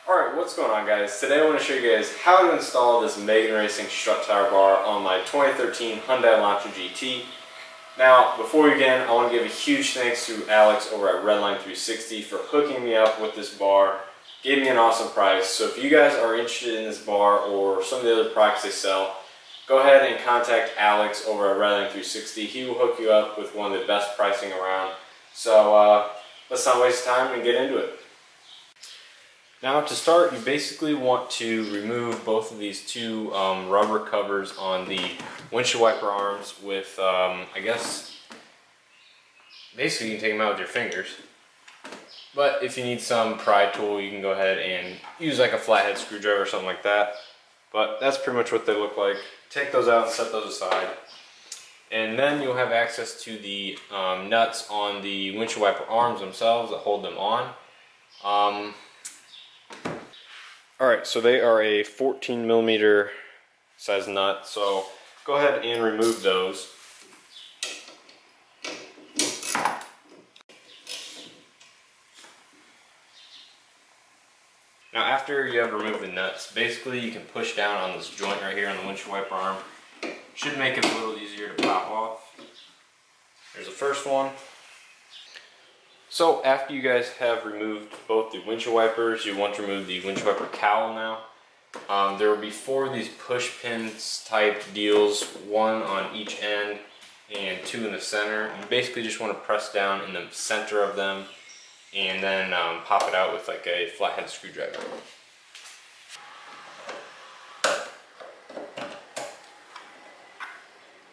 Alright, what's going on, guys? Today I want to show you guys how to install this Megan Racing strut tower bar on my 2013 Hyundai Elantra GT. Now, before we begin, I want to give a huge thanks to Alex over at Redline 360 for hooking me up with this bar. Gave me an awesome price. So if you guys are interested in this bar or some of the other products they sell, go ahead and contact Alex over at Redline 360. He will hook you up with one of the best pricing around. So let's not waste time and get into it. Now to start, you basically want to remove both of these two rubber covers on the windshield wiper arms with, I guess, basically you can take them out with your fingers. But if you need some pry tool, you can go ahead and use like a flathead screwdriver or something like that. But that's pretty much what they look like. Take those out and set those aside. And then you'll have access to the nuts on the windshield wiper arms themselves that hold them on. Alright, so they are a 14mm size nut, so go ahead and remove those. Now after you have removed the nuts, basically you can push down on this joint right here on the windshield wiper arm. Should make it a little easier to pop off. There's the first one. So after you guys have removed both the windshield wipers, you want to remove the windshield wiper cowl now. There will be 4 of these push pins type deals, 1 on each end and 2 in the center. You basically just want to press down in the center of them and then pop it out with like a flathead screwdriver.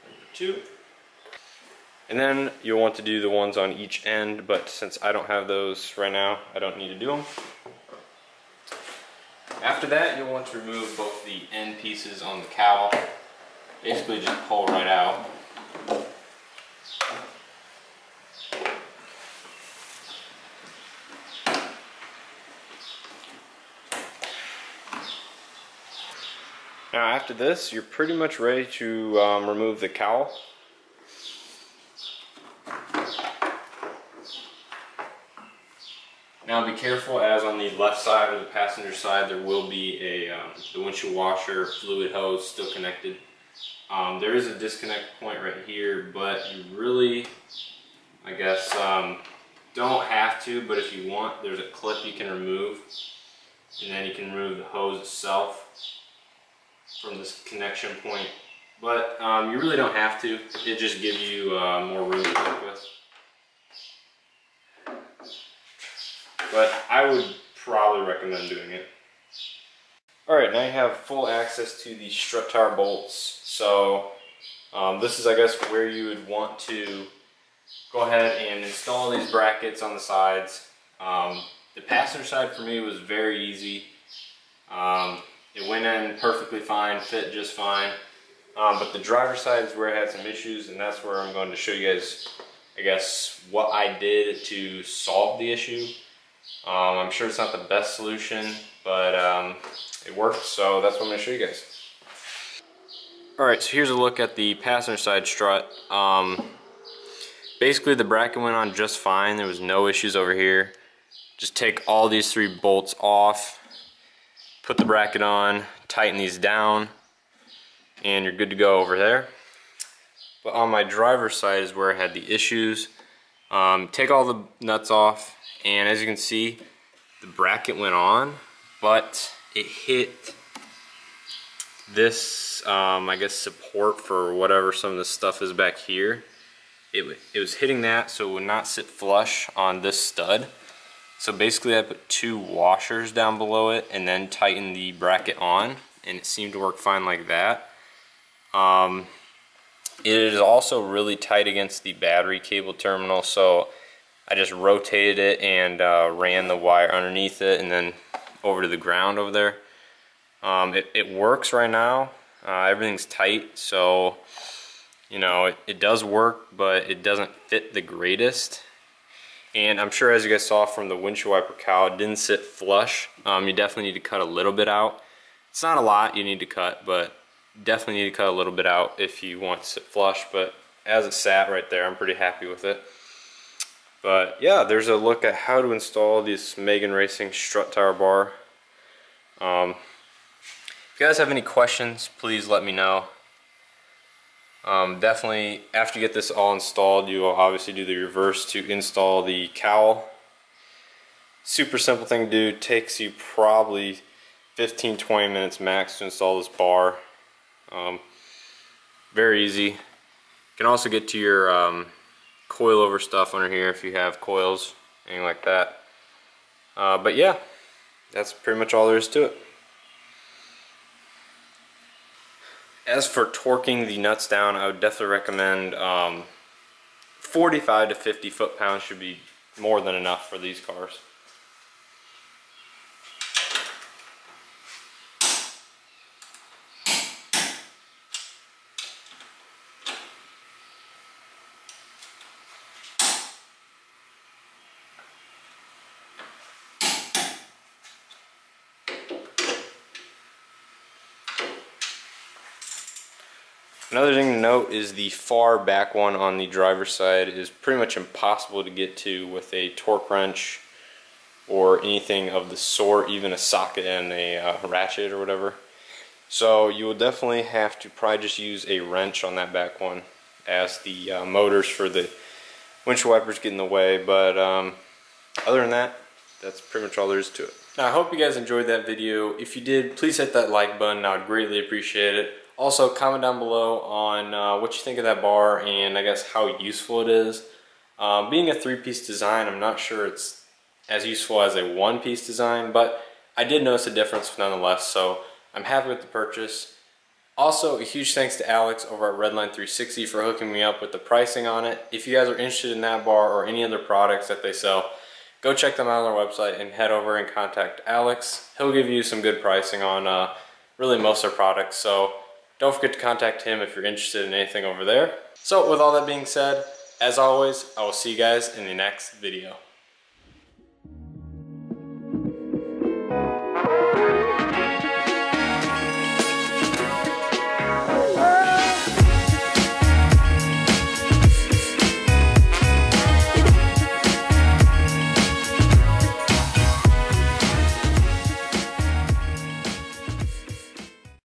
Number 2. And then you'll want to do the ones on each end, but since I don't have those right now, I don't need to do them. After that, you'll want to remove both the end pieces on the cowl. Basically just pull right out. Now after this, you're pretty much ready to remove the cowl. Now be careful, as on the left side or the passenger side there will be a the windshield washer fluid hose still connected. There is a disconnect point right here, but you really, I guess, don't have to, but if you want, there's a clip you can remove, and then you can remove the hose itself from this connection point. But you really don't have to. It just gives you more room to work with. But I would probably recommend doing it. Alright, now you have full access to the strut tower bolts. So this is, I guess, where you would want to go ahead and install these brackets on the sides. The passenger side for me was very easy. It went in perfectly fine, fit just fine. But the driver's side is where I had some issues, and that's where I'm going to show you guys, I guess, what I did to solve the issue. I'm sure it's not the best solution, but it worked, so that's what I'm going to show you guys. Alright, so here's a look at the passenger side strut. Basically the bracket went on just fine, there was no issues over here. Just take all these 3 bolts off, put the bracket on, tighten these down, and you're good to go over there. But on my driver's side is where I had the issues. Take all the nuts off, and as you can see, the bracket went on, but it hit this, I guess, support for whatever some of this stuff is back here. It was hitting that, so it would not sit flush on this stud. So basically I put 2 washers down below it and then tightened the bracket on, and it seemed to work fine like that. It is also really tight against the battery cable terminal, so I just rotated it and ran the wire underneath it and then over to the ground over there. It works right now. Everything's tight, so you know it does work, but it doesn't fit the greatest. And I'm sure, as you guys saw from the windshield wiper cowl, it didn't sit flush. You definitely need to cut a little bit out. It's not a lot you need to cut, but definitely need to cut a little bit out if you want to sit flush. But as it sat right there, I'm pretty happy with it. But yeah, there's a look at how to install this Megan Racing strut tower bar. If you guys have any questions, please let me know. Definitely, after you get this all installed, you will obviously do the reverse to install the cowl. Super simple thing to do. Takes you probably 15-20 minutes max to install this bar. Very easy. You can also get to your coilover stuff under here if you have coils, anything like that. But yeah, that's pretty much all there is to it. As for torquing the nuts down, I would definitely recommend 45 to 50 foot-pounds should be more than enough for these cars. Another thing to note is the far back one on the driver's side is pretty much impossible to get to with a torque wrench or anything of the sort, even a socket and a ratchet or whatever. So you will definitely have to probably just use a wrench on that back one, as the motors for the windshield wipers get in the way. But other than that, that's pretty much all there is to it. Now, I hope you guys enjoyed that video. If you did, please hit that like button. I would greatly appreciate it. Also, comment down below on what you think of that bar and I guess how useful it is. Being a three-piece design, I'm not sure it's as useful as a one-piece design, but I did notice a difference nonetheless, so I'm happy with the purchase. Also, a huge thanks to Alex over at Redline 360 for hooking me up with the pricing on it. If you guys are interested in that bar or any other products that they sell, go check them out on their website and head over and contact Alex. He'll give you some good pricing on really most of their products, so don't forget to contact him if you're interested in anything over there. So with all that being said, as always, I will see you guys in the next video.